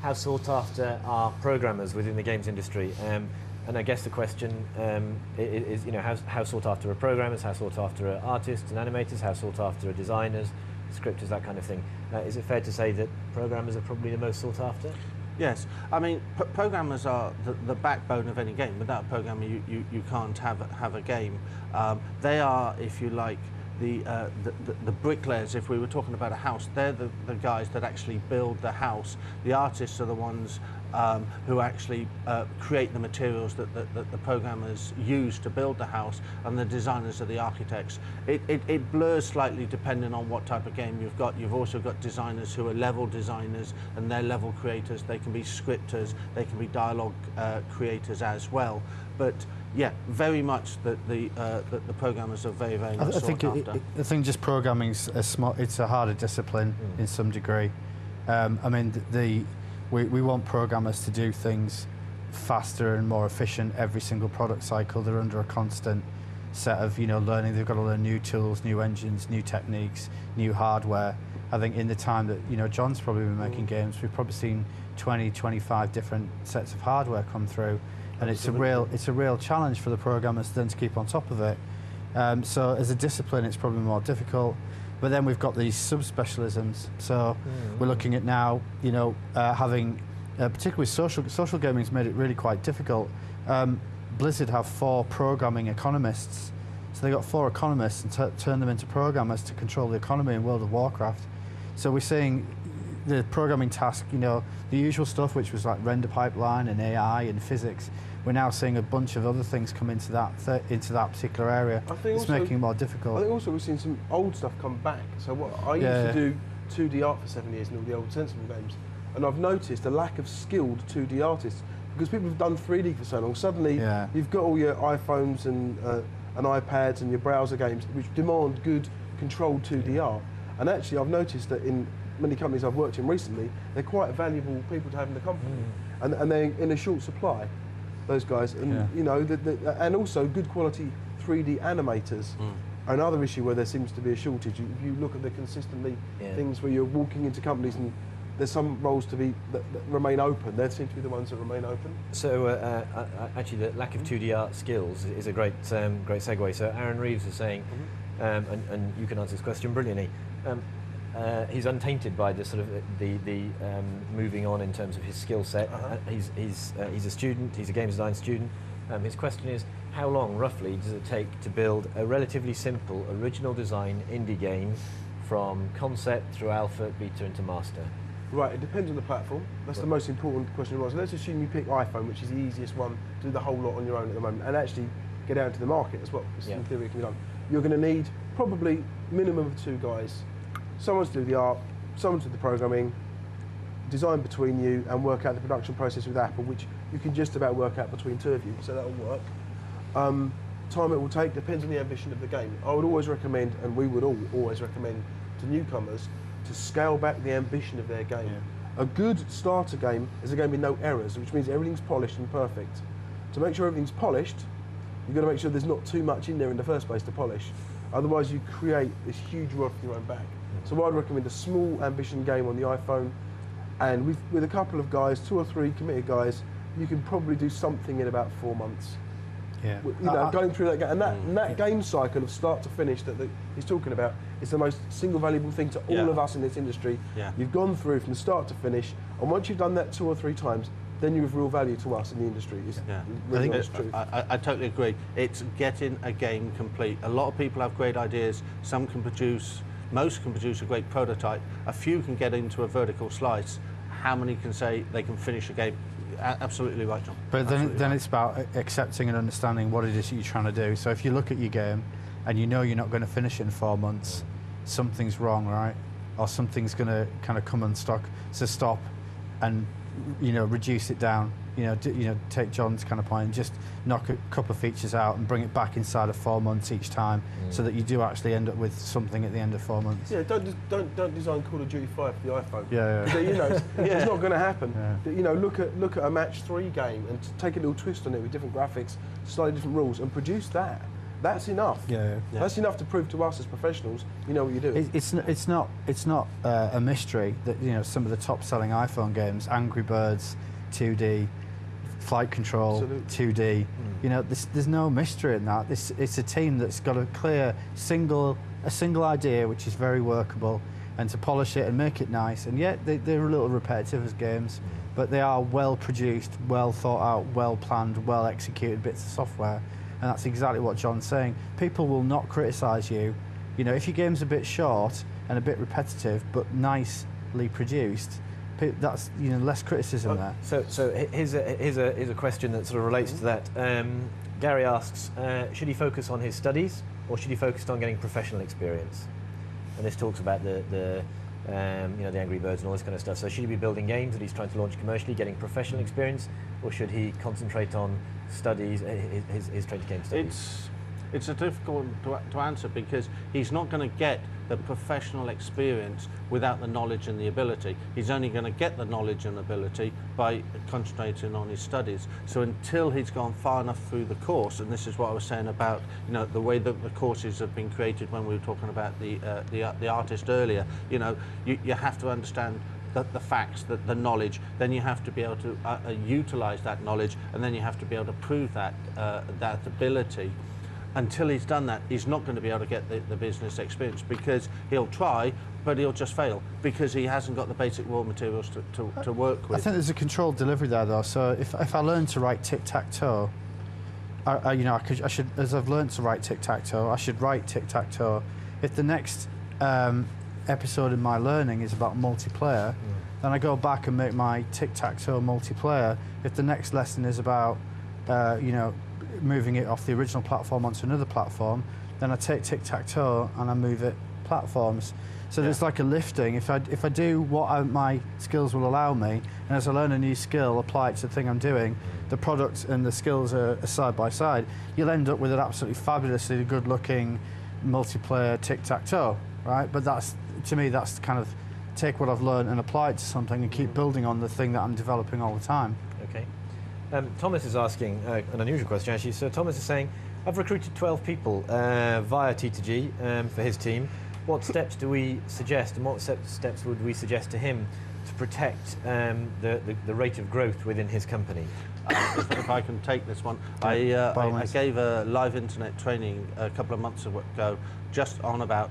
how sought after are programmers within the games industry? And I guess the question is, you know, how sought after are programmers, how sought after are artists and animators, how sought after are designers, scripters, that kind of thing. Is it fair to say that programmers are probably the most sought after? Yes, I mean, programmers are the backbone of any game. Without a programmer, you can't have a game. They are, if you like, the bricklayers. If we were talking about a house, they're the guys that actually build the house. The artists are the ones who actually create the materials that the programmers use to build the house, and the designers are the architects. It blurs slightly depending on what type of game you've got. You've also got designers who are level designers, and they're level creators. They can be scripters, they can be dialogue creators as well. But yeah, very much that the programmers are very much sought after. I think just programming's it's a harder discipline in some degree. I mean, we want programmers to do things faster and more efficient every single product cycle. They're under a constant set of, you know, learning. They've got to learn new tools, new engines, new techniques, new hardware. I think in the time that, you know, John's probably been making games, we've probably seen 20, 25 different sets of hardware come through. And it's a real challenge for the programmers then to keep on top of it. So as a discipline, it's probably more difficult. But then we've got these subspecialisms. So we're looking at now, you know, having, particularly social gaming's made it really quite difficult. Blizzard have 4 programming economists. So they got 4 economists and turned them into programmers to control the economy in World of Warcraft. So we're seeing the programming task, you know, the usual stuff, which was like render pipeline and AI and physics. We're now seeing a bunch of other things come into that particular area. It's making it more difficult. I think also we've seen some old stuff come back. So what I used to do 2D art for 7 years in all the old Sensible games, and I've noticed a lack of skilled 2D artists because people have done 3D for so long. Suddenly you've got all your iPhones and iPads and your browser games which demand good controlled 2D art. And actually I've noticed that in many companies I've worked in recently, they're quite valuable people to have in the company, and they're in a short supply, those guys. And you know, and also good quality 3D animators are another issue where there seems to be a shortage. If you look at the consistently things where you're walking into companies and there's some roles to be that remain open, they seem to be the ones that remain open. So actually, the lack of 2D art skills is a great segue. So Aaron Reeves is saying, and you can answer this question brilliantly. He's untainted by the sort of the moving on in terms of his skill set. He's a student. He's a game design student. His question is, how long roughly does it take to build a relatively simple original design indie game from concept through alpha, beta, into master? Right, it depends on the platform. That's the most important question. So let's assume you pick iPhone, which is the easiest one to do the whole lot on your own at the moment, and actually get out into the market as well, because in theory it can be done. You're going to need probably minimum of 2 guys. Someone to do the art, someone to do the programming, design between you, and work out the production process with Apple, which you can just about work out between 2 of you, so that'll work. Time it will take depends on the ambition of the game. I would always recommend, and we would always recommend to newcomers, to scale back the ambition of their game. A good starter game is a game with no errors, which means everything's polished and perfect. To make sure everything's polished, you've got to make sure there's not too much in there in the first place to polish. Otherwise you create this huge rod for your own back. So I'd recommend a small ambition game on the iPhone, and with a couple of guys, 2 or 3 committed guys, you can probably do something in about 4 months. You know, going through that game, and that game cycle of start to finish that he's talking about is the most single valuable thing to all of us in this industry. You've gone through from start to finish, and once you've done that 2 or 3 times, then you have real value to us in the industry. I think that's true. I totally agree. It's getting a game complete. A lot of people have great ideas. Some can produce, most can produce a great prototype. A few can get into a vertical slice. How many can say they can finish a game? Absolutely right, John. But then it's about accepting and understanding what it is that you're trying to do. So if you look at your game and you know you're not going to finish it in 4 months, something's wrong, right? Or something's going to kind of come unstuck. So stop and, you know, reduce it down. You know, take John's kind of point and just knock a couple of features out and bring it back inside of 4 months each time, so that you do actually end up with something at the end of 4 months. Yeah, don't design Call of Duty 5 for the iPhone. You know, it's not going to happen. You know, look at a match 3 game and take a little twist on it with different graphics, slightly different rules, and produce that. That's enough. Yeah. That's enough to prove to us as professionals, you know what you're doing. It's not a mystery that some of the top-selling iPhone games, Angry Birds, 2D, Flight Control, Absolutely. 2D. There's no mystery in that. It's a team that's got a clear single idea, which is very workable, and to polish it and make it nice. And yet they're a little repetitive as games, but they are well produced, well thought out, well planned, well executed bits of software. And that's exactly what John's saying. People will not criticise you. If your game's a bit short and a bit repetitive, but nicely produced, that's less criticism there. So here's a question that sort of relates to that. Gary asks, should he focus on his studies or should he focus on getting professional experience? And this talks about the Angry Birds and all this kind of stuff. So should he be building games that he's trying to launch commercially, getting professional experience, or should he concentrate on studies, his Train2Game studies? It's a difficult to answer because he's not going to get the professional experience without the knowledge and the ability. He's only going to get the knowledge and ability by concentrating on his studies. So until he's gone far enough through the course, and this is what I was saying about the way that the courses have been created when we were talking about the artist earlier, you have to understand the facts, the knowledge, then you have to be able to utilize that knowledge, and then you have to be able to prove that ability. Until he's done that, he's not going to be able to get the business experience because he'll try, but he'll just fail because he hasn't got the basic raw materials to work with. I think there's a controlled delivery there, though. So if I learn to write tic-tac-toe, I should, as I've learned to write tic-tac-toe, I should write tic-tac-toe. If the next episode in my learning is about multiplayer, then I go back and make my tic-tac-toe multiplayer. If the next lesson is about, moving it off the original platform onto another platform, then I take tic-tac-toe and I move it platforms. So there's like a lifting. If I do what my skills will allow me, and as I learn a new skill, apply it to the thing I'm doing, the product and the skills are side by side, you'll end up with an absolutely fabulously good-looking multiplayer tic-tac-toe, right? But to me, that's kind of take what I've learned and apply it to something and keep building on the thing that I'm developing all the time. Okay. Thomas is asking an unusual question, actually. So Thomas is saying, I've recruited 12 people via T2G for his team. What steps do we suggest, and what steps would we suggest to him to protect the rate of growth within his company? If I can take this one, I gave a live internet training a couple of months ago just on about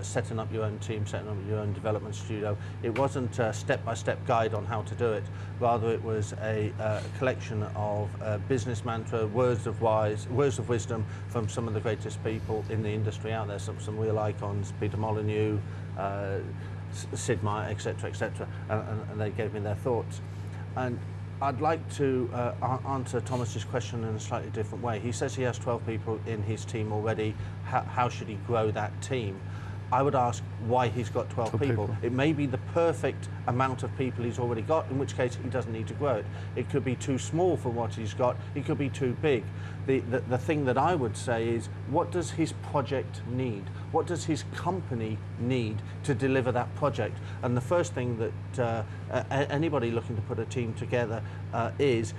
setting up your own team, setting up your own development studio. It wasn't a step-by-step guide on how to do it, rather it was a collection of business mantra, words of wisdom from some of the greatest people in the industry out there, some real icons, Peter Molyneux, Sid Meier, etc., etc., and they gave me their thoughts. And I'd like to answer Thomas's question in a slightly different way. He says he has 12 people in his team already. How should he grow that team? I would ask why he's got 12 people. It may be the perfect amount of people he's already got, in which case he doesn't need to grow it. It could be too small for what he's got. It could be too big. The thing that I would say is, what does his project need? What does his company need to deliver that project? And the first thing that anybody looking to put a team together is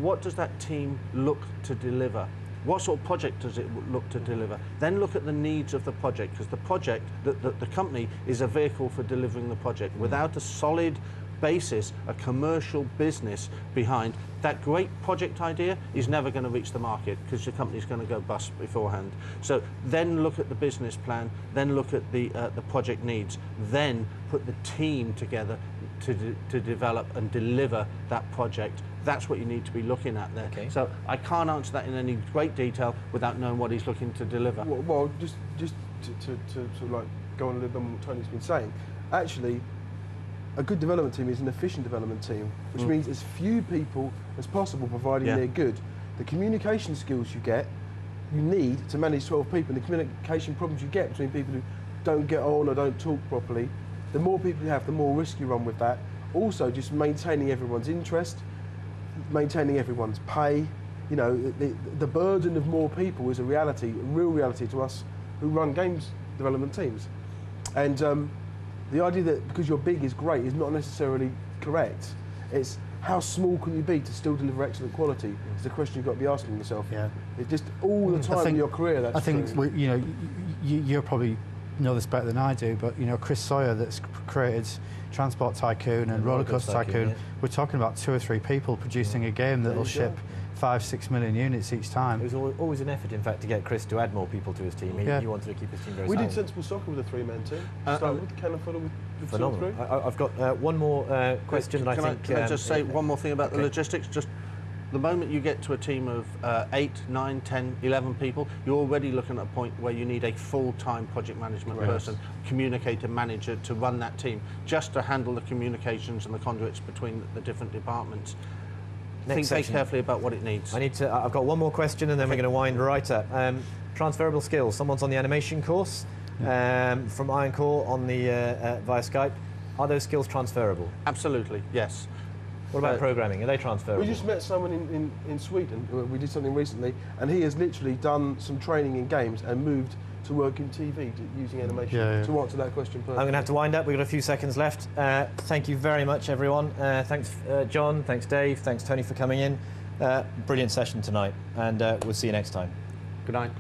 what does that team look to deliver? What sort of project does it look to deliver? Then look at the needs of the project, because the project, the company is a vehicle for delivering the project. Without a solid basis, a commercial business behind, that great project idea is never going to reach the market because your company's going to go bust beforehand. So then look at the business plan, then look at the project needs, then put the team together to develop and deliver that project. That's what you need to be looking at there. Okay. So I can't answer that in any great detail without knowing what he's looking to deliver. Well, just to sort of like go on a little bit on what Tony's been saying, actually, a good development team is an efficient development team, which means as few people as possible, providing they're good. The communication skills you need to manage 12 people, and the communication problems you get between people who don't get on or don't talk properly, the more people you have, the more risk you run with that. Also, just maintaining everyone's interest, maintaining everyone's pay. You know, the burden of more people is a reality, a real reality to us who run games development teams. And the idea that because you're big is great is not necessarily correct. It's how small can you be to still deliver excellent quality? Is the question you've got to be asking yourself. Yeah. It's just all the time in your career. That's I think true. you probably know this better than I do, but Chris Sawyer that's created Transport Tycoon and Rollercoaster Tycoon. Yeah. We're talking about 2 or 3 people producing a game that will ship 5-6 million units each time. It was always an effort, in fact, to get Chris to add more people to his team. He wanted to keep his team very We small. did Sensible Soccer with a 3-man team. Started with Can I follow with 2 or 3? Phenomenal. I've got one more question that I think... Can I just say one more thing about the logistics? Just the moment you get to a team of 8, 9, 10, 11 people, you're already looking at a point where you need a full-time project management person, communicator, manager to run that team, just to handle the communications and the conduits between the different departments. Think very carefully about what it needs. I've got one more question, and then we're going to wind right up. Transferable skills. Someone's on the animation course from Iron Core on the via Skype. Are those skills transferable? Absolutely, yes. What about programming? Are they transferable? We just met someone in Sweden. We did something recently, and he has literally done some training in games and moved to work in TV using animation. To answer that question perfectly. I'm going to have to wind up. We've got a few seconds left. Thank you very much, everyone. Thanks, John. Thanks, Dave. Thanks, Tony, for coming in. Brilliant session tonight, and we'll see you next time. Good night.